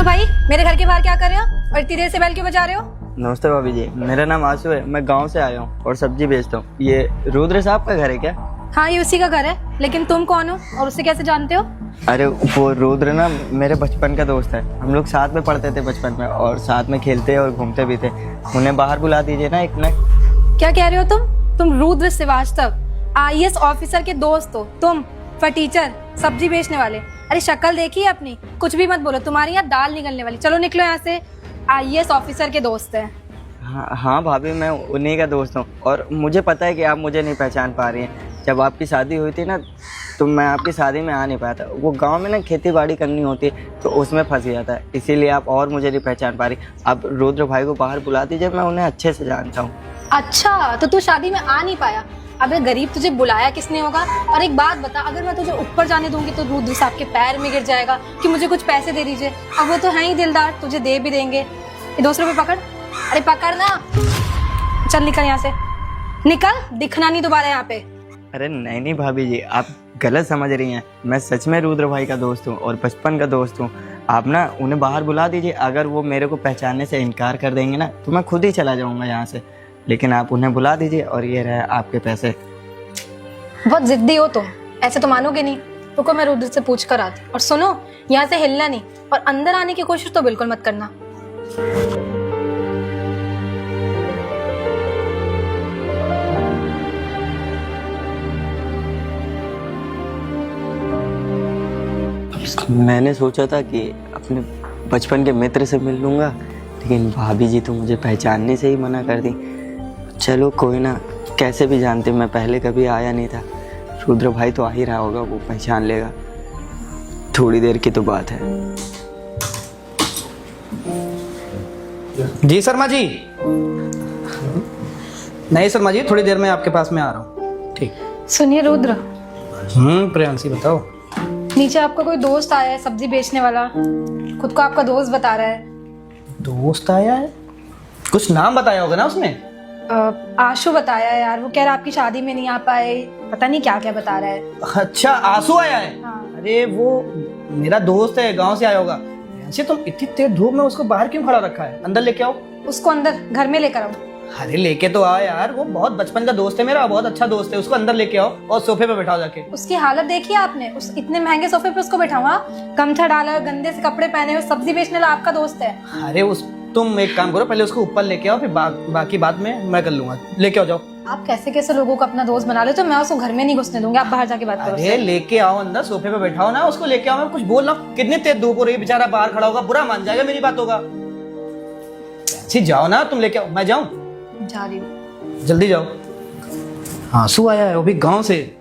भाई, मेरे घर के बाहर क्या कर रहे हो और इतनी देर से बेल क्यों बजा रहे हो? नमस्ते भाभी जी, मेरा नाम आशु है। मैं गांव से आया हूँ और सब्जी बेचता हूँ। ये रुद्र साहब का घर है क्या? हाँ, ये उसी का घर है, लेकिन तुम कौन हो और उससे कैसे जानते हो? अरे वो रुद्र ना मेरे बचपन का दोस्त है। हम लोग साथ में पढ़ते थे बचपन में और साथ में खेलते और घूमते भी थे। उन्हें बाहर बुला दीजिए ना एक मिनट। क्या कह रहे हो तुम रुद्र श्रीवास्तव, IAS ऑफिसर के दोस्त हो तुम? टीचर, सब्जी बेचने वाले। अरे शक्ल देखी है अपनी, कुछ भी मत बोलो, तुम्हारी यहाँ दाल निकलने वाली। चलो निकलो यहाँ से। IAS ऑफिसर के दोस्त है। हाँ भाभी, मैं उन्हीं का दोस्त हूँ और मुझे पता है कि आप मुझे नहीं पहचान पा रही हैं। जब आपकी शादी हुई थी ना तो मैं आपकी शादी में आ नहीं पाया था। वो गांव में ना खेती बाड़ी करनी होती है तो उसमें फंस गया था, इसीलिए आप और मुझे नहीं पहचान पा रही। आप रुद्र भाई को बाहर बुला दीजिए, मैं उन्हें अच्छे से जानता हूँ। अच्छा, तो तू शादी में आ नहीं पाया? अबे गरीब, तुझे बुलाया किसने होगा? और एक बात बता, अगर मैं तुझे ऊपर जाने दूंगी तो रुद्र साहब के पैर में गिर जाएगा कि मुझे कुछ पैसे दे दीजिए। अब वो तो है ही दिलदार, तुझे दे भी देंगे। ये 200 रुपये पकड़। अरे पकड़ ना। चल निकल यहाँ से, निकल, दिखना नहीं दोबारा यहाँ पे। अरे नहीं भाभी जी, आप गलत समझ रही हैं। मैं सच में रुद्र भाई का दोस्त हूँ और बचपन का दोस्त हूँ। आप ना उन्हें बाहर बुला दीजिए। अगर वो मेरे को पहचानने से इनकार कर देंगे ना तो मैं खुद ही चला जाऊँगा यहाँ से। लेकिन आप उन्हें बुला दीजिए और ये रहे आपके पैसे। बहुत जिद्दी हो तुम, ऐसे तो मानोगे नहीं। रुको, मैं रुद्र से पूछ कर आती। और सुनो, यहाँ से हिलना नहीं और अंदर आने की कोशिश तो बिल्कुल मत करना। मैंने सोचा था कि अपने बचपन के मित्र से मिल लूँगा, लेकिन भाभी जी तो मुझे पहचानने से ही मना कर दी। चलो कोई ना, कैसे भी जानते, मैं पहले कभी आया नहीं था। रुद्र भाई तो आ ही रहा होगा, वो पहचान लेगा। थोड़ी देर की तो बात है। जी शर्मा जी। नहीं शर्मा जी, थोड़ी देर में आपके पास में आ रहा हूँ। ठीक। सुनिए रुद्र। प्रियांशी बताओ। नीचे आपका कोई दोस्त आया है, सब्जी बेचने वाला, खुद को आपका दोस्त बता रहा है। दोस्त आया है? कुछ नाम बताया होगा ना उसने। आशु बताया है यार। वो कह रहा आपकी शादी में नहीं आ पाए, पता नहीं क्या क्या बता रहा है। अच्छा, आंसू आया है। हाँ। अरे वो मेरा दोस्त है, गांव से आया होगा। प्रियांशी, तुम इतनी तेज धूप में उसको बाहर क्यों खड़ा रखा है? अंदर लेके आओ उसको, अंदर घर में लेकर आओ। अरे लेके तो आओ यार, वो बहुत बचपन का दोस्त है मेरा, बहुत अच्छा दोस्त है। उसको अंदर लेके आओ और सोफे पे बैठाओ जाके। उसकी हालत देखी है आपने? उस इतने महंगे सोफे पे उसको बैठाऊंगा? गमछा डाला, गंदे से कपड़े पहने हुए, सब्जी बेचने वाला आपका दोस्त है। अरे तुम एक काम करो, पहले उसको ऊपर लेके आओ, फिर बाकी बात में मैं कर लूंगा। लेके आओ, जाओ। आप कैसे कैसे लोगों को अपना दोस्त बना लेते हो? मैं उसको घर में नहीं घुसने दूंगी, आप बाहर जाके बात करो। अरे लेके आओ, अंदर सोफे पे बैठाओ ना उसको, लेके आओ। मैं कुछ बोल रहा हूँ, कितनी तेज धूप हो रही है, बेचारा बाहर खड़ा होगा, बुरा मान जाएगा, मेरी बात होगा। अच्छी जाओ ना, तुम लेके आओ। मैं जाऊं? जा रही हूँ। जल्दी जाओ। आंसू आया है, वो भी गांव से।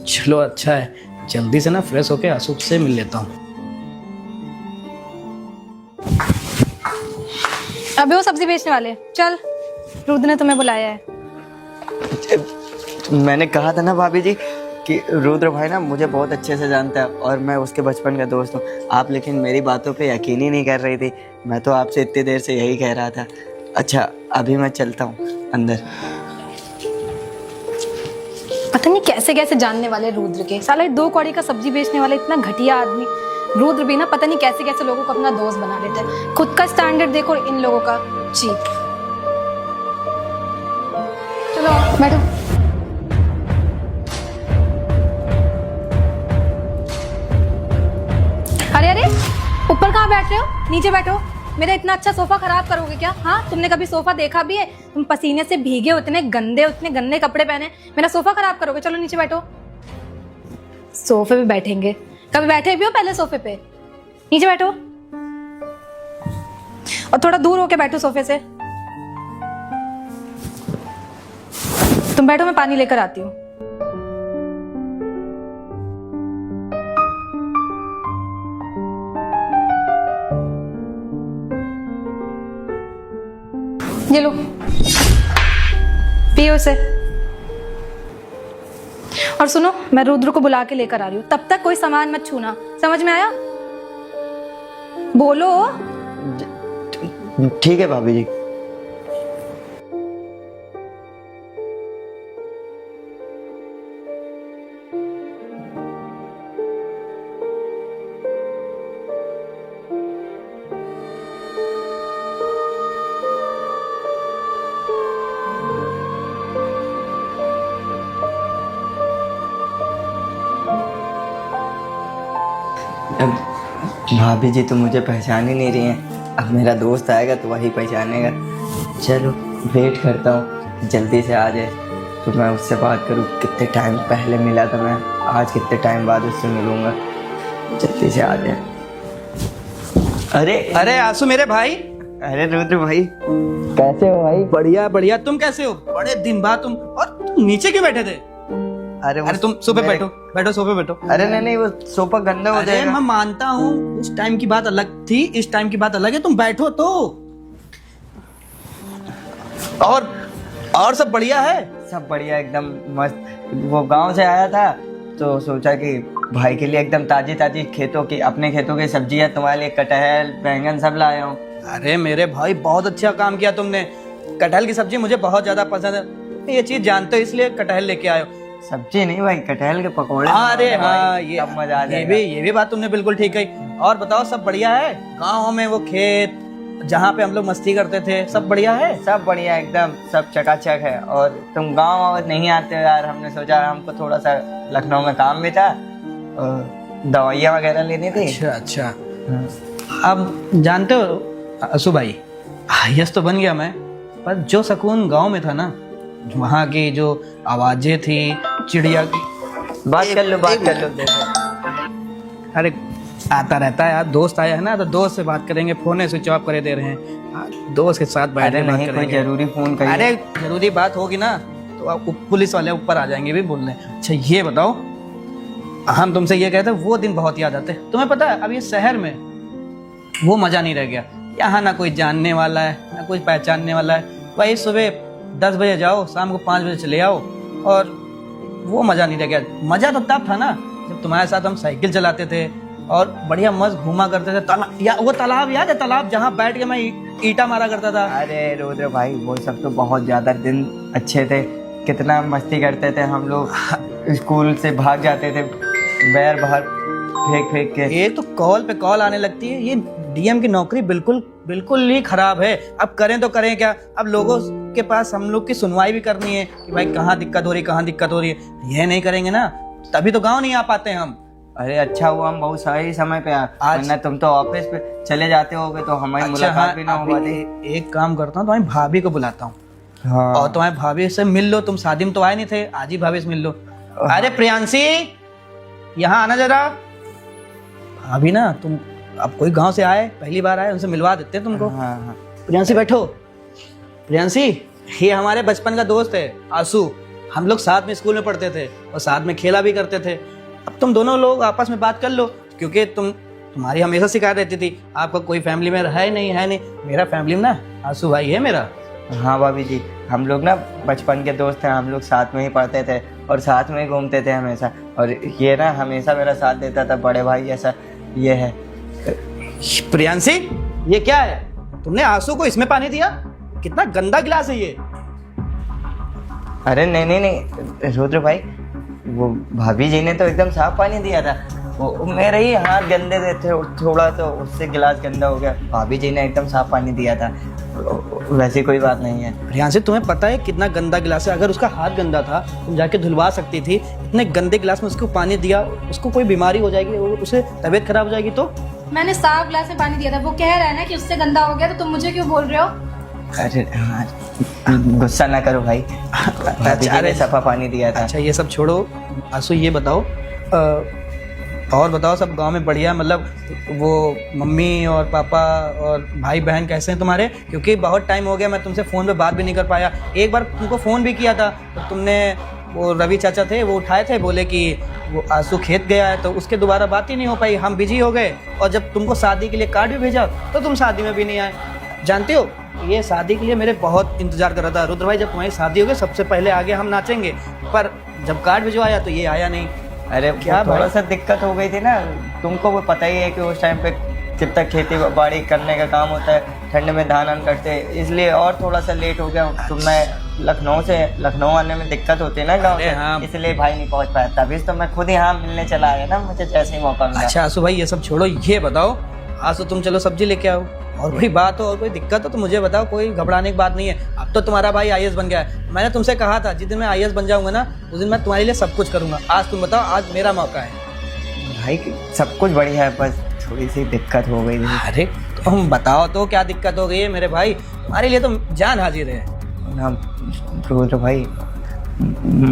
चलो अच्छा है, जल्दी से ना फ्रेश होके आंसू से मिल लेता हूँ। अबे वो सब्जी बेचने वाले, चल, रुद्र ने तुम्हें बुलाया है। मैंने कहा था ना भाभी जी कि रुद्र भाई ना मुझे बहुत अच्छे से जानता है और मैं उसके बचपन का दोस्त हूँ। आप लेकिन मेरी बातों पे यकीन ही नहीं कर रही थी। मैं तो आपसे इतनी देर से यही कह रहा था। अच्छा, अभी मैं चलता हूँ अंदर। पता नहीं कैसे कैसे जानने वाले रुद्र के। साला 2 कौड़ी का सब्जी बेचने वाला इतना घटिया आदमी रुद्र भी ना, पता नहीं कैसे कैसे लोगों को अपना दोस्त बना लेता है। खुद का स्टैंडर्ड देखो इन लोगों का, चीप। चलो बैठो। अरे अरे, ऊपर कहाँ बैठ रहे हो? नीचे बैठो। मेरा इतना अच्छा सोफा खराब करोगे क्या? हाँ, तुमने कभी सोफा देखा भी है? तुम पसीने से भीगे, उतने गंदे कपड़े पहने, मेरा सोफा खराब करोगे? चलो नीचे बैठो। सोफे पे बैठेंगे? कभी बैठे भी हो पहले सोफे पे? नीचे बैठो और थोड़ा दूर होके बैठो सोफे से। तुम बैठो, मैं पानी लेकर आती हूँ। ये लो, पियो इसे। और सुनो, मैं रुद्र को बुला के लेकर आ रही हूँ, तब तक कोई सामान मत छूना, समझ में आया? बोलो। ठीक है भाभी जी। भाभी जी तो मुझे पहचान ही नहीं रही हैं। अब मेरा दोस्त आएगा तो वही पहचानेगा। चलो वेट करता हूँ जल्दी से आ जाए तो मैं उससे बात करूँ। कितने टाइम पहले मिला था मैं, आज कितने टाइम बाद उससे मिलूँगा। जल्दी से आ जाए। अरे अरे आंसू मेरे भाई, अरे रुद्र भाई, कैसे हो भाई? बढ़िया बढ़िया। तुम कैसे हो? बड़े दिन बाद तुम, और तुम नीचे क्यों बैठे थे? अरे तुम सोफे बैठो, बैठो सोफे बैठो। अरे नहीं, वो सोफा गंदा हो अरे जाएगा। मैं मानता हूँ उस टाइम की बात अलग थी, इस टाइम की बात अलग है। तुम बैठो तो। और सब बढ़िया है? सब बढ़िया एकदम मस्त। वो गांव से आया था तो सोचा कि भाई के लिए एकदम ताजी ताजी खेतों की, अपने खेतों की सब्जियां, तुम्हारे लिए कटहल बैंगन सब लाया हूँ। अरे मेरे भाई बहुत अच्छा काम किया तुमने। कटहल की सब्जी मुझे बहुत ज्यादा पसंद है, ये चीज जानते हो इसलिए कटहल लेके आए हो। सब्जी नहीं भाई, कटहल के पकौड़े। अरे हाँ, भाई, ये तब मजा आ ये जाएगा। भी बात तुमने बिल्कुल ठीक कही। और बताओ सब बढ़िया है? गाँव में वो खेत जहाँ पे हम लोग मस्ती करते थे सब बढ़िया है? सब बढ़िया एकदम, सब चकाचक है। और तुम गांव और नहीं आते हो यार, हमने सोचा हमको थोड़ा सा लखनऊ में काम भी था और दवाइयाँ वगैरह लेनी थी। अच्छा अच्छा। अब जानते हो असू भाई, आईएएस तो बन गया मैं, पर जो सुकून गांव में था ना, वहाँ की जो आवाजें थी, चिड़िया की। बात कर लो, बात कर लो। अरे आता रहता है यार, दोस्त आया है ना तो दोस्त से बात करेंगे। फोन स्विच ऑफ करे दे रहे हैं, दोस्त के साथ बैठ अरे के बात नहीं, कोई करेंगे। जरूरी फोन करिए। अरे जरूरी बात होगी ना तो आप पुलिस वाले ऊपर आ जाएंगे भी बोलने। अच्छा ये बताओ, हम तुमसे ये कहते वो दिन बहुत याद आते। तुम्हें पता है अब ये शहर में वो मजा नहीं रह गया। यहाँ ना कोई जानने वाला है ना कोई पहचानने वाला है। वही सुबह 10 बजे जाओ, शाम को 5 बजे चले आओ, और वो मजा नहीं रह गया। मजा तो तब था ना जब तुम्हारे साथ हम साइकिल चलाते थे और बढ़िया मस्त घूमा करते थे। वो तालाब याद है? तालाब जहाँ बैठ के मैं ईटा मारा करता था। अरे रुद्र भाई, वो सब तो बहुत ज्यादा दिन अच्छे थे। कितना मस्ती करते थे हम लोग, स्कूल से भाग जाते थे बैर बाहर फेंक फेंक के। ये तो कॉल पे कॉल आने लगती है। ये डीएम की नौकरी बिल्कुल बिल्कुल ही खराब है। अब करें तो करें क्या? अब लोगों के पास हम लोग की सुनवाई भी करनी है कि भाई कहाँ दिक्कत हो रही, कहाँ दिक्कत हो रही है। ये नहीं करेंगे ना तभी तो गाँव नहीं आ पाते हम। अरे अच्छा हुआ हम बहुत सही समय पे आए, वरना तुम तो ऑफिस पे चले जाते होगे तो हमारी मुलाकात भी ना हो पाती। एक काम करता हूँ, तुम्हारी भाभी को बुलाता हूँ। हाँ। और तुम्हारी भाभी से मिल लो। तुम शादी में तो आए नहीं थे, आज ही भाभी से मिल लो। अरे प्रियांशी, यहाँ आना जरा। भाभी ना, तुम अब कोई गांव से आए, पहली बार आए, उनसे मिलवा देते हैं तुमको। हाँ हाँ। प्रियांशी बैठो। प्रियांशी, ये हमारे बचपन का दोस्त है आंसू। हम लोग साथ में स्कूल में पढ़ते थे और साथ में खेला भी करते थे। अब तुम दोनों लोग आपस में बात कर लो, क्योंकि तुम्हारी हमेशा शिकायत रहती थी आपका कोई फैमिली में है नहीं। मेरा फैमिली में ना आंसू भाई है मेरा। हाँ भाभी जी, हम लोग ना बचपन के दोस्त हैं। हम लोग साथ में ही पढ़ते थे और साथ में ही घूमते थे हमेशा। और ये ना हमेशा मेरा साथ देता था, बड़े भाई जैसा ये है। प्रियांशी, ये क्या है? तुमने आंसू को इसमें पानी दिया? कितना गंदा गिलास है ये। अरे नहीं रुद्र भाई, वो भाभी जी ने तो एकदम साफ पानी दिया था। वो मेरे ही हाथ गंदे थे थोड़ा, तो उससे गिलास गंदा हो गया। भाभी जी ने एकदम साफ पानी दिया था, वैसी कोई बात नहीं है। प्रियांशी, तुम्हें पता है कितना गंदा गिलास है? अगर उसका हाथ गंदा था तुम जाके धुलवा सकती थी। इतने गंदे गिलास में उसको पानी दिया, उसको कोई बीमारी हो जाएगी, उसे तबीयत खराब हो जाएगी। तो मैंने साफ गिलास में पानी दिया था। वो कह रहा है ना कि उससे गंदा हो गया, तो तुम मुझे क्यों बोल रहे हो? अरे हाँ, गुस्सा ना करो भाई, भाभी जी ने सफा पानी दिया था। अच्छा ये सब छोड़ो आंसू, ये बताओ और बताओ, सब गांव में बढ़िया? मतलब वो मम्मी और पापा और भाई बहन कैसे हैं तुम्हारे? क्योंकि बहुत टाइम हो गया, मैं तुमसे फ़ोन पे बात भी नहीं कर पाया। एक बार तुमको फ़ोन भी किया था तो तुमने, वो रवि चाचा थे वो उठाए थे, बोले कि वो आंसू खेत गया है, तो उसके दोबारा बात ही नहीं हो पाई। हम बिजी हो गए और जब तुमको शादी के लिए कार्ड भी भेजा तो तुम शादी में भी नहीं आए। जानते हो, ये शादी के लिए मेरे बहुत इंतजार कर रहा था। रुद्र भाई, जब तुम्हारी शादी होगी सबसे पहले आगे हम नाचेंगे, पर जब कार्ड भिजवाया तो ये आया नहीं। अरे क्या थोड़ा सा दिक्कत हो गई थी ना, तुमको वो पता ही है कि उस टाइम पे कितना खेती बाड़ी करने का काम होता है, ठंड में धान आन करते हैं, इसलिए और थोड़ा सा लेट हो गया। तुम्हें लखनऊ आने में दिक्कत होती है ना गाँव से, हाँ। इसलिए भाई नहीं पहुंच पाया। तभी तो मैं खुद यहाँ मिलने चला आया ना, मुझे जैसे ही मौका मिला। अच्छा आंसू भाई, ये सब छोड़ो, ये बताओ आंसू, तुम चलो सब्जी लेके आओ, और कोई बात हो और कोई दिक्कत हो तो मुझे बताओ, कोई घबराने की बात नहीं है। अब तो तुम्हारा भाई आईएएस बन गया है। मैंने तुमसे कहा था जिस दिन मैं आईएएस बन जाऊंगा ना, उस दिन मैं तुम्हारे लिए सब कुछ करूंगा। आज तुम बताओ, आज मेरा मौका है। भाई सब कुछ बढ़िया है, बस थोड़ी सी दिक्कत हो गई थी। अरे तो हम बताओ तो क्या दिक्कत हो गई है मेरे भाई, तुम्हारे लिए तो जान हाजिर है। ना रुद्र भाई,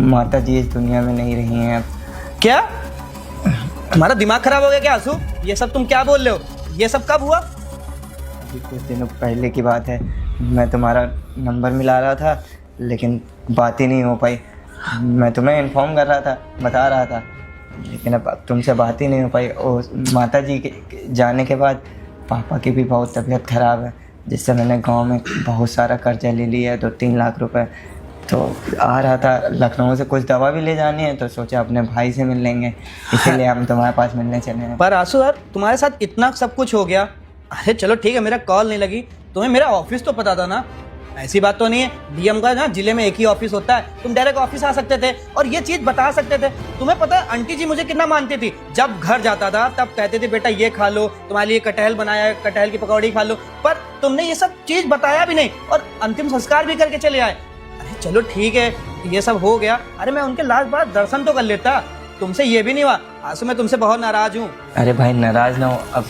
माता जी इस दुनिया में नहीं रही हैं अब। क्या तुम्हारा दिमाग खराब हो गया क्या आंसू? ये सब तुम क्या बोल रहे हो? ये सब कब हुआ? अभी कुछ दिनों पहले की बात है। मैं तुम्हारा नंबर मिला रहा था लेकिन बात ही नहीं हो पाई। मैं तुम्हें इन्फॉर्म कर रहा था, बता रहा था, लेकिन अब तुमसे बात ही नहीं हो पाई। और माता जी के जाने के बाद पापा की भी बहुत तबीयत ख़राब है, जिससे मैंने गांव में बहुत सारा कर्जा ले लिया है, 2-3 लाख रुपए। तो आ रहा था लखनऊ से, कुछ दवा भी ले जानी है, तो सोचा अपने भाई से मिल लेंगे, इसीलिए हम तुम्हारे पास मिलने चले हैं। पर आंसू यार, तुम्हारे साथ इतना सब कुछ हो गया। अरे चलो ठीक है, मेरा कॉल नहीं लगी, तुम्हें मेरा ऑफिस तो पता था ना। ऐसी बात तो नहीं है, डीएम का ना जिले में एक ही ऑफिस होता है, तुम डायरेक्ट ऑफिस आ सकते थे और ये चीज बता सकते थे। तुम्हें पता है आंटी जी मुझे कितना मानती थी, जब घर जाता था तब कहते थे बेटा ये खा लो, तुम्हारे लिए कटहल बनाया है, कटहल की पकौड़ी खा लो। पर तुमने ये सब चीज बताया भी नहीं और अंतिम संस्कार भी करके चले आए। अरे चलो ठीक है, ये सब हो गया। अरे मैं उनके लास्ट बार दर्शन तो कर लेता, तुमसे ये भी नहीं हुआ। आंसू मैं तुमसे बहुत नाराज हूँ। अरे भाई नाराज ना हो, अब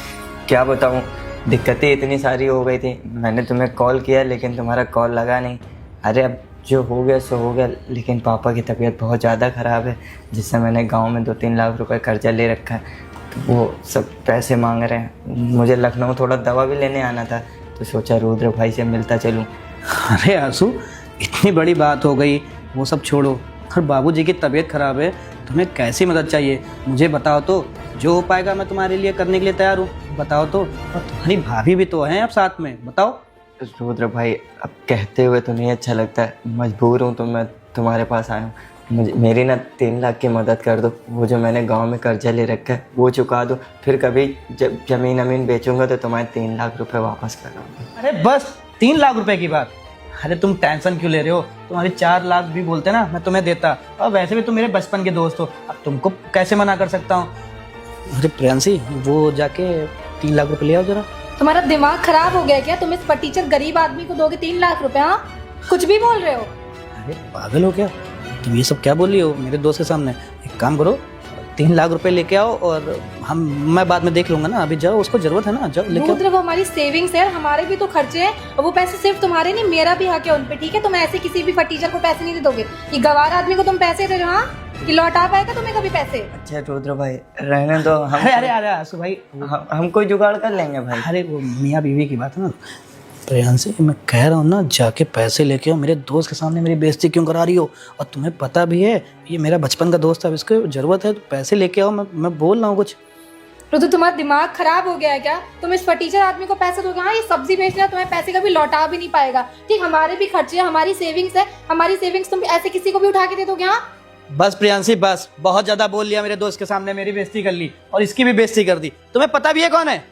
क्या बताऊँ, दिक्कतें इतनी सारी हो गई थी। मैंने तुम्हें कॉल किया लेकिन तुम्हारा कॉल लगा नहीं। अरे अब जो हो गया सो हो गया, लेकिन पापा की तबीयत बहुत ज़्यादा ख़राब है, जिससे मैंने गांव में 2-3 लाख रुपए कर्जा ले रखा है। तो वो सब पैसे मांग रहे हैं। मुझे लखनऊ थोड़ा दवा भी लेने आना था, तो सोचा रुद्र भाई से मिलता चलूँ। अरे आंसू, इतनी बड़ी बात हो गई, वो सब छोड़ो। और बाबूजी की तबीयत खराब है, तुम्हें कैसी मदद चाहिए मुझे बताओ तो, जो हो पाएगा मैं तुम्हारे लिए करने के लिए तैयार हूँ। बताओ तो। और तुम्हारी भाभी भी तो हैं अब साथ में, बताओ। रुद्र भाई, अब कहते हुए तो नहीं अच्छा लगता है, मजबूर हूँ तो मैं तुम्हारे पास आया हूँ। मेरी ना 3 लाख की मदद कर दो। वो जो मैंने गांव में कर्जा ले रखा है वो चुका दो, फिर कभी जब ज़मीन बेचूंगा तो तुम्हारे 3 लाख रुपए वापस कर दूँगा। अरे बस 3 लाख रुपए की बात? अरे तुम टेंशन क्यों ले रहे हो? तुम्हारी 4 लाख भी बोलते ना मैं तुम्हें देता, और वैसे भी तुम मेरे बचपन के दोस्त हो, अब तुमको कैसे मना कर सकता हूँ। अरे प्रियांशी, वो जाके 3 लाख रुपए ले आओ जरा। तुम्हारा दिमाग खराब हो गया क्या? तुम इस फटीचर गरीब आदमी को दोगे 3 लाख रुपए? हाँ, कुछ भी बोल रहे हो। अरे पागल हो क्या तुम? ये सब क्या बोल रही हो मेरे दोस्त के सामने? एक काम करो, 3 लाख रुपए लेके आओ और मैं बाद में देख लूंगा ना। अभी जाओ, उसको जरूरत है ना, जाओ लेके आओ। वो हमारी सेविंग्स है, हमारे भी तो खर्चे हैं, और वो पैसे सिर्फ तुम्हारे नहीं, मेरा भी हक है उन पे। ठीक है, तुम ऐसे किसी भी फटीचर को पैसे नहीं दे दोगे। ये गवार आदमी को तुम पैसे दे रहे हो? हाँ, कि लौटा पाएगा तुम्हें कभी पैसे? अच्छा रुद्र भाई, रहने दो। अरे अरे अरे आंसू भाई, हम कोई जुगाड़ कर लेंगे भाई। अरे वो मियाँ बीवी की बात है ना। प्रियांशी, मैं कह रहा हूँ ना, जाके पैसे लेके आओ। मेरे दोस्त के सामने मेरी बेइज्जती क्यों करा रही हो? और तुम्हें पता भी है ये मेरा बचपन का दोस्त है, अब इसको जरूरत है तो पैसे लेके आओ। मैं बोल रहा हूँ कुछ। तो तुम्हारा दिमाग खराब हो गया है क्या? तुम इस फटीचर आदमी को पैसे दोगे? हाँ, ये सब्जी बेचना तुम्हें पैसे कभी लौटा भी नहीं पाएगा। ठीक, हमारे भी खर्चे, हमारी सेविंग्स है, हमारी सेविंग्स तुम ऐसे किसी को भी उठा के दे दोगे? हाँ बस प्रियांशी बस, बहुत ज्यादा बोल लिया। मेरे दोस्त के सामने मेरी बेइज्जती कर ली और इसकी भी बेइज्जती कर दी। तुम्हें पता भी है कौन है?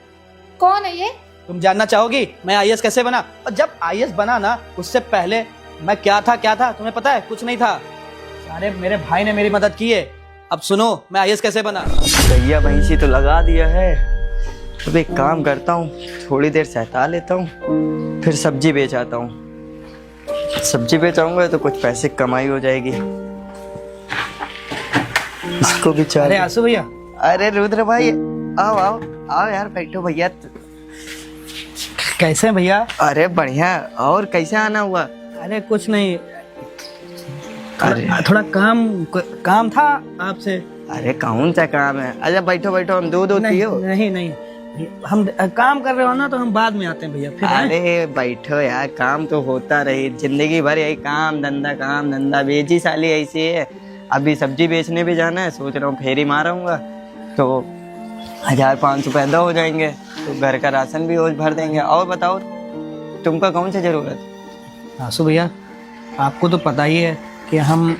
कौन है ये? तुम जानना चाहोगी मैं आईएएस कैसे बना? और जब आईएएस बना ना, उससे पहले मैं क्या था तुम्हें पता है? कुछ नहीं था। अरे मेरे भाई ने मेरी मदद की है। अब सुनो मैं आईएएस कैसे बना। भैया भैंसी तो लगा दिया है, अब एक काम करता हूँ, थोड़ी देर सहता लेता हूँ, फिर सब्जी बेच आता हूँ। सब्जी बेचाऊंगा तो कुछ पैसे कमाई हो जाएगी। इसको भी चाहिए। अरे आंसू भैया। अरे रुद्र भाई, आओ आओ आओ यार, बैठो भैया। कैसे हैं भैया? अरे बढ़िया, और कैसे आना हुआ? अरे कुछ नहीं, अरे थोड़ा काम था आपसे। अरे कौन सा काम है? अच्छा बैठो बैठो, हम दूध पियो। नहीं, हम काम कर रहे हो ना तो हम बाद में आते हैं भैया, फिर आएं? अरे बैठो यार, काम तो होता रही, जिंदगी भर यही काम धंधा बेची साली ऐसी है। अभी सब्जी बेचने भी जाना है, सोच रहा हूँ फेरी मारूंगा तो 1500 पैदा हो जाएंगे, तो घर का राशन भी रोज भर देंगे। और बताओ तुमको कौन सी जरूरत? आंसू भैया, आपको तो पता ही है कि हम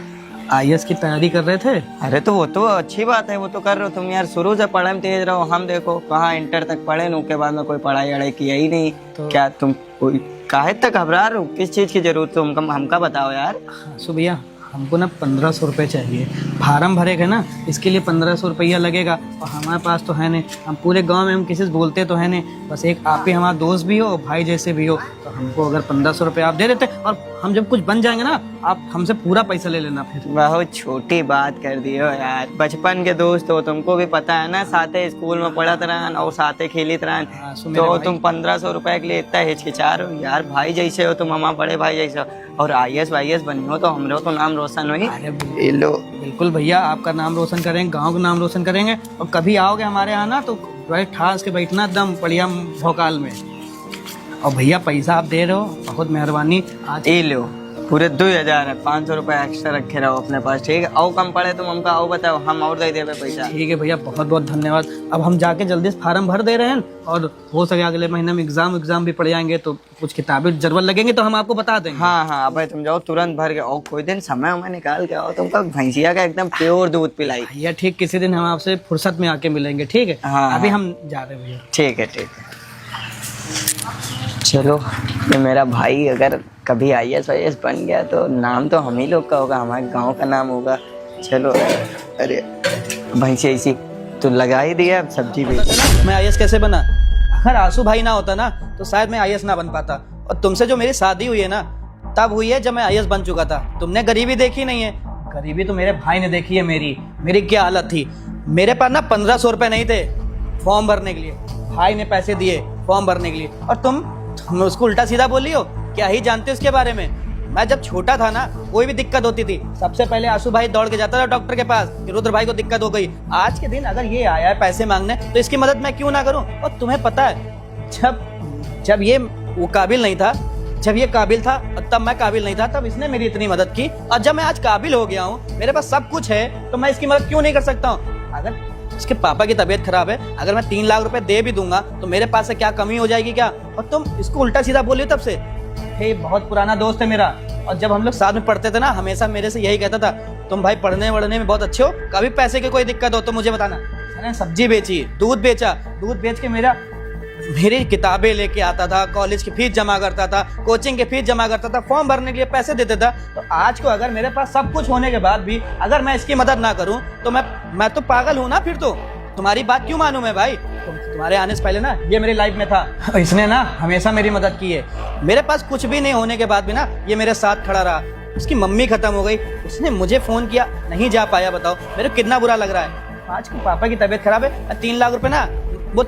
आईएएस की तैयारी कर रहे थे। अरे तो वो तो अच्छी बात है, वो तो कर रहे हो तुम यार, शुरू से पढ़ाई में तेज रहो। हम देखो कहाँ इंटर तक पढ़े, उसके बाद में कोई पढ़ाई वढ़ाई किया ही नहीं। तो क्या तुम कोई काहे तक घबरा रहे हो? किस चीज की जरूरत है? हमका बताओ यार। आंसू भैया, हमको ना 1500 रुपये चाहिए। फार्म भरेगा ना, इसके लिए 1500 रुपया लगेगा और हमारे पास तो है नहीं। हम पूरे गांव में हम किसी से बोलते तो है नहीं, बस एक आप ही हमारा दोस्त भी हो, भाई जैसे भी हो। तो हमको अगर 1500 रुपये आप दे देते और हम जब कुछ बन जाएंगे ना, आप हमसे पूरा पैसा ले लेना फिर। बहुत छोटी बात कर दी हो यार, बचपन के दोस्त हो, तुमको भी पता है ना, साथे स्कूल में पढ़त रहन और साथे खेलित रहन। हाँ, सो मेरे तो भाई। तुम 1500 रुपए के लिए इतना हिचकिचा रहे हो यार। भाई जैसे हो तुम, हमारे बड़े भाई जैसे हो, और IAS वाईएस बनी हो तो हमरो तो नाम रोशन हुई। अरे ये लो। बिल्कुल भैया, आपका नाम रोशन करेंगे, गांव का नाम रोशन करेंगे। और कभी आओगे हमारे यहाँ ना, तो ठास के बैठना एकदम बढ़िया भोकाल में। और भैया पैसा आप दे रहे हो, बहुत मेहरबानी। आज ये लो, पूरे 2000 है, 500 रुपए एक्स्ट्रा रखे रहो अपने पास, ठीक है? और कम पड़े तुम हमका और बताओ, हम और दे देवे पैसा। ठीक है भैया, बहुत बहुत धन्यवाद। अब हम जाके जल्दी से फार्म भर दे रहे हैं और हो सके अगले महीने में एग्जाम भी पड़ जाएंगे, तो कुछ किताबें जरूरत लगेंगे तो हम आपको बता देंगे। हाँ, अब तुम जाओ तुरंत भर के, और कोई दिन समय उमें निकाल के आओ, तुमको भैंसिया का एकदम प्योर दूध पिलाई। भैया ठीक, किसी दिन हम आपसे फुर्सत में आके मिलेंगे, ठीक है? हाँ, अभी हम जा रहे हैं भैया। ठीक है। चलो, ये मेरा भाई अगर कभी IAS वाईएस बन गया तो नाम तो हम ही लोग का होगा, हमारे गांव का नाम होगा। चलो, अरे भैंसी ऐसी तो लगा ही दिया, अब सब्जी भी। मैं IAS कैसे बना? अगर आंसू भाई ना होता ना, तो शायद मैं IAS ना बन पाता। और तुमसे जो मेरी शादी हुई है ना, तब हुई है जब मैं IAS बन चुका था। तुमने गरीबी देखी नहीं है, गरीबी तो मेरे भाई ने देखी है। मेरी क्या हालत थी। मेरे पास ना 1500 रुपये नहीं थे फॉर्म भरने के लिए, भाई ने पैसे दिए फॉर्म भरने के लिए, और तुम उसको उल्टा सीधा बोली हो। क्या ही जानते हो उसके बारे में? मैं जब छोटा था ना, कोई भी दिक्कत होती थी, सबसे पहले आंसू भाई दौड़ के जाता था डॉक्टर के पास कि रुद्र भाई को दिक्कत हो गई। आज के दिन अगर ये आया है पैसे मांगने, तो इसकी मदद मैं क्यों ना करूं? और तुम्हें पता है, जब ये वो काबिल नहीं था, जब ये काबिल था, तब मैं काबिल नहीं था, तब इसने मेरी इतनी मदद की। और जब मैं आज काबिल हो गया हूँ, मेरे पास सब कुछ है, तो मैं इसकी मदद क्यों नहीं कर सकता हूँ? अगर इसके पापा की तबीयत खराब है, अगर मैं 3 लाख रुपए दे भी दूंगा, तो मेरे पास से क्या कमी हो जाएगी क्या? और तुम इसको उल्टा सीधा बोली तब से। हे, बहुत पुराना दोस्त है मेरा, और जब हम लोग साथ में पढ़ते थे ना, हमेशा मेरे से यही कहता था, तुम भाई पढ़ने वढ़ने में बहुत अच्छे हो, कभी पैसे की कोई दिक्कत हो तो मुझे बताना। मैंने सब्जी बेची, दूध बेचा, दूध बेच के मेरी किताबें लेके आता था, कॉलेज की फीस जमा करता था, कोचिंग की फीस जमा करता था, फॉर्म भरने के लिए पैसे देता था। तो आज को अगर मेरे पास सब कुछ होने के बाद भी अगर मैं इसकी मदद ना करूं, तो मैं तो पागल हूं ना। फिर तो तुम्हारी बात क्यों मानूं मैं भाई? तुम्हारे आने से पहले ना ये मेरी लाइफ में था, इसने ना हमेशा मेरी मदद की है। मेरे पास कुछ भी नहीं होने के बाद भी ना ये मेरे साथ खड़ा रहा। उसकी मम्मी खत्म हो गई, उसने मुझे फोन किया, नहीं जा पाया। बताओ मेरे को कितना बुरा लग रहा है। आज के पापा की तबीयत खराब है, 3 लाख रुपए ना, वो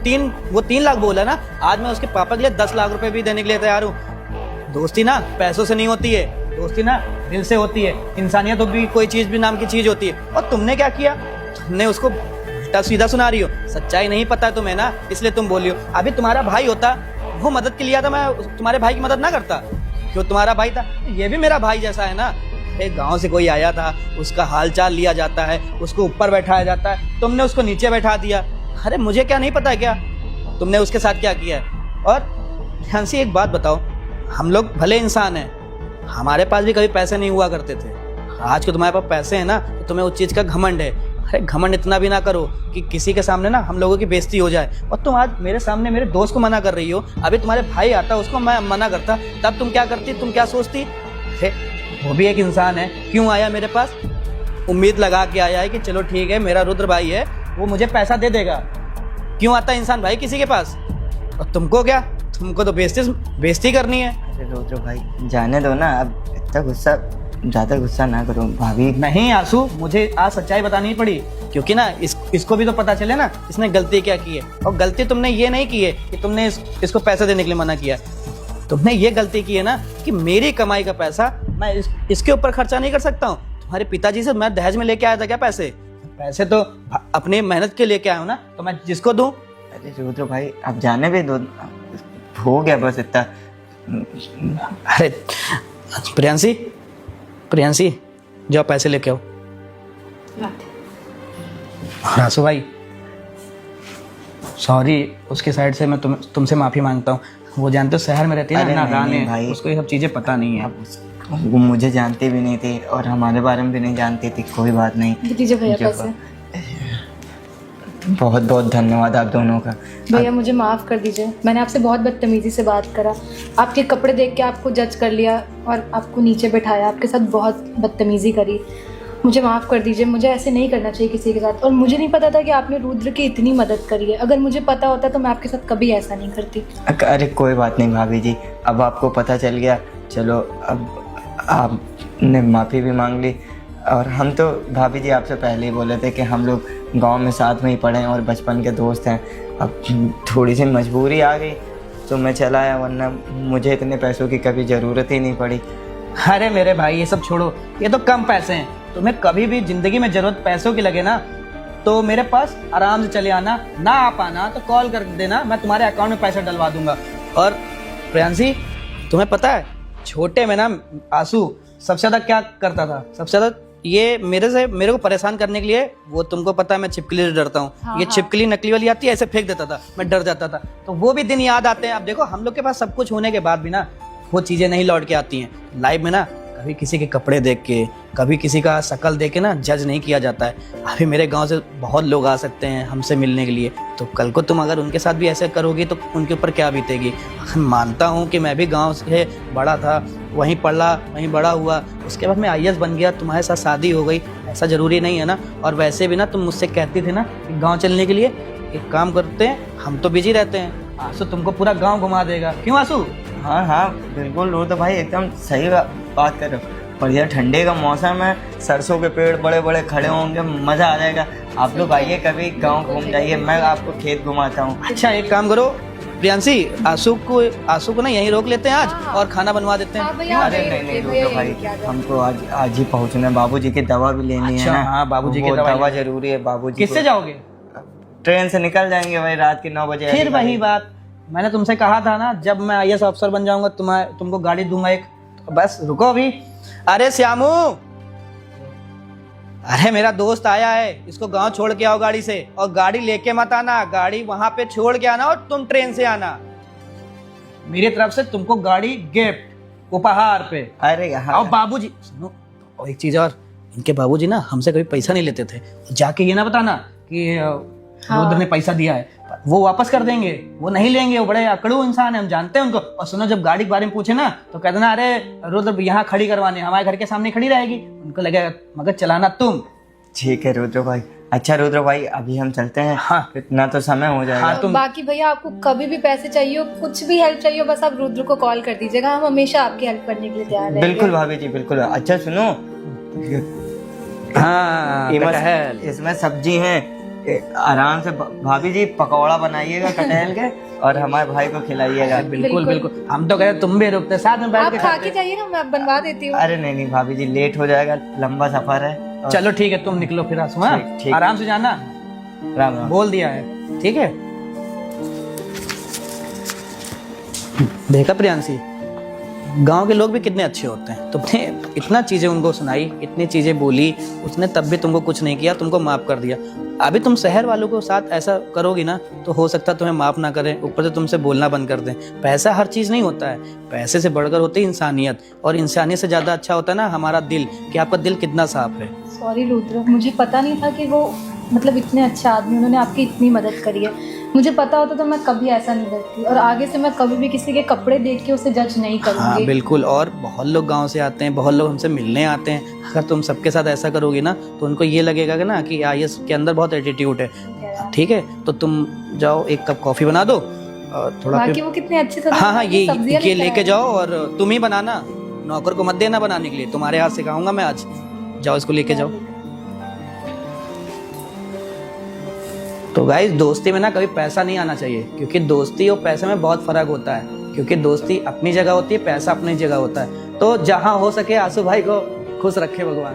3 लाख बोला ना, आज मैं उसके पापा के लिए 10 लाख रुपए भी देने के लिए तैयार हूँ। दोस्ती ना पैसों से नहीं होती है, दोस्ती ना दिल से होती है। इंसानियत भी कोई चीज भी नाम की चीज होती है। और तुमने क्या किया? तुमने उसको उल्टा सीधा सुना रही हो। सच्चाई नहीं पता तुम्हें ना, इसलिए तुम बोली हो। अभी तुम्हारा भाई होता, वो मदद के लिए आता, मैं तुम्हारे भाई की मदद ना करता? क्यों? तुम्हारा भाई था, ये भी मेरा भाई जैसा है ना। एक गांव से कोई आया था, उसका हालचाल लिया जाता है, उसको ऊपर बैठाया जाता है, तुमने उसको नीचे बैठा दिया। अरे मुझे क्या नहीं पता है क्या तुमने उसके साथ क्या किया है? और हंसी, एक बात बताओ, हम लोग भले इंसान हैं, हमारे पास भी कभी पैसे नहीं हुआ करते थे। आज को तुम्हारे पास पैसे हैं ना, तो तुम्हें उस चीज़ का घमंड है। अरे घमंड इतना भी ना करो कि किसी के सामने ना हम लोगों की बेइज्जती हो जाए। और तुम आज मेरे सामने मेरे दोस्त को मना कर रही हो। अभी तुम्हारे भाई आता, उसको मैं मना करता, तब तुम क्या करती? तुम क्या सोचती? अरे वो भी एक इंसान है, क्यों आया मेरे पास? उम्मीद लगा के आया है कि चलो ठीक है, मेरा रुद्र भाई है, वो मुझे पैसा दे देगा। क्यों आता इंसान भाई किसी के पास? और तुमको क्या? तुमको तो बेइज्जती करनी है। अरे रुद्र भाई, जाने दो ना, अब इतना ज़्यादा गुस्सा ना करो। भाभी नहीं आंसू, मुझे आज सच्चाई बतानी पड़ी, क्योंकि ना इसको भी तो पता चले ना इसने गलती क्या की है। और गलती तुमने ये नहीं की है कि तुमने इसको पैसे देने के लिए मना किया। तुमने ये गलती की है ना कि मेरी कमाई का पैसा मैं इसके ऊपर खर्चा नहीं कर सकता हूँ। तुम्हारे पिताजी से मैं दहेज में लेके आया था क्या? पैसे तो अपनी मेहनत के लेके आया हूँ ना, तो मैं जिसको दूं। अरे रुद्र भाई, अब जाने भी दो, हो गया बस इतना। अरे प्रियांशी जाओ पैसे लेके आओ। रासू भाई सॉरी, उसके साइड से मैं तुमसे माफी मांगता हूँ। वो जानते हो शहर में रहती है ना, नादान है, उसको ये सब चीजें पता नहीं है। वो मुझे जानते भी नहीं थे और हमारे बारे में भी नहीं जानती थी। कोई बात नहीं, दीजिए भैया पैसे। बहुत बहुत धन्यवाद आप दोनों का। भैया मुझे माफ़ कर दीजिए, मैंने आपसे बहुत बदतमीज़ी से बात करा, आपके कपड़े देख के आपको जज कर लिया और आपको नीचे बैठाया, आपके साथ बहुत बदतमीज़ी करी। मुझे माफ़ कर दीजिए, मुझे ऐसे नहीं करना चाहिए किसी के साथ। और मुझे नहीं पता था कि आपने रुद्र की इतनी मदद करी है। अगर मुझे पता होता तो मैं आपके साथ कभी ऐसा नहीं करती। अरे कोई बात नहीं भाभी जी, अब आपको पता चल गया, चलो अब आपने माफ़ी भी मांग ली। और हम तो भाभी जी आपसे पहले ही बोले थे कि हम लोग गांव में साथ में ही पढ़े हैं और बचपन के दोस्त हैं। अब थोड़ी सी मजबूरी आ गई तो मैं चला आया, वरना मुझे इतने पैसों की कभी ज़रूरत ही नहीं पड़ी। अरे मेरे भाई ये सब छोड़ो, ये तो कम पैसे हैं। तुम्हें कभी भी जिंदगी में जरूरत पैसों की लगे ना तो मेरे पास आराम से चले आना, ना आ पाना तो कॉल कर देना, मैं तुम्हारे अकाउंट में पैसा डलवा दूंगा। और प्रियांशी तुम्हें पता है छोटे में ना आंसू सबसे ज्यादा क्या करता था, सबसे ज्यादा ये मेरे को परेशान करने के लिए, वो तुमको पता है मैं छिपकली से डरता हूँ। हाँ, ये हाँ। छिपकली नकली वाली आती है, ऐसे फेंक देता था, मैं डर जाता था। तो वो भी दिन याद आते हैं। अब देखो हम लोग के पास सब कुछ होने के बाद भी ना वो चीजें नहीं लौट के आती हैं लाइफ में ना। कभी किसी के कपड़े देख के, कभी किसी का शक्ल देख के ना जज नहीं किया जाता है। अभी मेरे गांव से बहुत लोग आ सकते हैं हमसे मिलने के लिए, तो कल को तुम अगर उनके साथ भी ऐसे करोगी तो उनके ऊपर क्या बीतेगी। मानता हूँ कि मैं भी गांव से बड़ा था, वहीं पढ़ा वहीं बड़ा हुआ, उसके बाद मैं IAS बन गया, तुम्हारे साथ शादी हो गई, ऐसा ज़रूरी नहीं है ना। और वैसे भी ना तुम मुझसे कहती थी ना कि गाँव चलने के लिए, एक काम करते हैं, हम तो बिजी रहते हैं, आंसू तुमको पूरा गाँव घुमा देगा। क्यों आंसू? हाँ हाँ बिल्कुल रुद्र भाई, एकदम सही बात कर रहे हो। और यह ठंडे का मौसम है, सरसों के पेड़ बड़े बड़े खड़े होंगे, मज़ा आ जाएगा। आप लोग आइए कभी गांव घूम जाइए, मैं आपको खेत घुमाता हूँ। अच्छा एक काम करो प्रियांशी, आंसू को ना यहीं रोक लेते हैं आज और खाना बनवा देते हैं। हाँ भैया, अरे नहीं रुद्र भाई, हमको आज ही पहुँचना है, बाबूजी की दवा भी लेनी है ना। हाँ बाबूजी की वो दवा दवा जरूरी है बाबूजी। किससे जाओगे? ट्रेन से निकल जाएंगे भाई, रात की 9 बजे। फिर वही बात, मैंने तुमसे कहा था ना जब मैं IAS अफसर बन जाऊंगा तुमको गाड़ी दूंगा एक। तो बस रुको अभी। अरे श्यामू, अरे मेरा दोस्त आया है, इसको गांव छोड़ के आओ गाड़ी से, और गाड़ी लेके मत आना, गाड़ी वहां पे छोड़ के आना और तुम ट्रेन से आना। मेरी तरफ से तुमको गाड़ी गिफ्ट उपहार पे। अरे यहाँ और बाबूजी सुनो, और एक चीज और, इनके बाबूजी ना हमसे कभी पैसा नहीं लेते थे, जाके ये ना बताना कि रुद्र ने पैसा दिया है, वो वापस कर देंगे, वो नहीं लेंगे, वो बड़े अकड़ू इंसान है, हम जानते हैं उनको। और सुनो जब गाड़ी के बारे में पूछे ना तो कह देना अरे रुद्र यहाँ खड़ी करवाने, हमारे घर के सामने खड़ी रहेगी, उनको लगेगा मगर चलाना तुम। ठीक है रुद्र भाई। अच्छा रुद्र भाई अभी हम चलते हैं, हाँ। इतना तो समय हो जाएगा। हाँ, तुम बाकी भैया आपको कभी भी पैसे चाहिए हो, कुछ भी हेल्प चाहिए हो, बस आप रुद्र को कॉल कर दीजिएगा, हम हमेशा आपकी हेल्प करने के लिए तैयार हैं। बिल्कुल भाभी जी बिल्कुल। अच्छा सुनो, हाँ कटहल। इसमें सब्जी है, आराम से भाभी जी पकौड़ा बनाइएगा कटहल के और हमारे भाई को खिलाइएगा। बिल्कुल बिल्कुल, हम तो कहते तुम भी रुकते साथ में बैठ आप के खा खाते। के जाइएगा, मैं बनवा देती हूँ। अरे नहीं भाभी जी, लेट हो जाएगा, लंबा सफर है। और चलो ठीक है, तुम निकलो फिर आंसू। हाँ ठीक। आराम से जाना, राम राम। बोल दिया है, ठीक है। देखा प्रियांशी, गांव के लोग भी कितने अच्छे होते हैं। तुमने इतना चीजें उनको सुनाई, इतनी चीजें बोली, उसने तब भी तुमको कुछ नहीं किया, तुमको माफ कर दिया। अभी तुम शहर वालों के साथ ऐसा करोगी ना तो हो सकता है तुम्हें माफ ना करें, ऊपर से तुमसे बोलना बंद कर दें। पैसा हर चीज नहीं होता है, पैसे से बढ़कर होती है इंसानियत, और इंसानियत से ज्यादा अच्छा होता है ना हमारा दिल, कि आपका दिल कितना साफ है। सॉरी रुद्र, मुझे पता नहीं था कि वो मतलब इतने अच्छे आदमी, उन्होंने आपकी इतनी मदद करी है। मुझे पता होता तो मैं कभी ऐसा नहीं करती, और आगे से मैं कभी भी किसी के कपड़े देख के उसे जज नहीं हाँ करूंगी। बिल्कुल, और बहुत लोग गांव से आते हैं, बहुत लोग हमसे मिलने आते हैं। अगर तुम सबके साथ ऐसा करोगी ना तो उनको ये लगेगा कि ना कि IAS के अंदर बहुत एटीट्यूड है। ठीक है, तो तुम जाओ एक कप कॉफी बना दो और थोड़ा बाकी वो कितने अच्छे से हाँ सब्जियां ये लेके जाओ, और तुम ही बनाना, नौकर को मत देना बनाने के लिए, तुम्हारे हाथ सिखाऊंगा मैं आज। जाओ इसको लेके जाओ। तो गाइस दोस्ती में ना कभी पैसा नहीं आना चाहिए, क्योंकि दोस्ती और पैसे में बहुत फर्क होता है। क्योंकि दोस्ती अपनी जगह होती है, पैसा अपनी जगह होता है। तो जहां हो सके आंसू भाई को खुश रखे भगवान।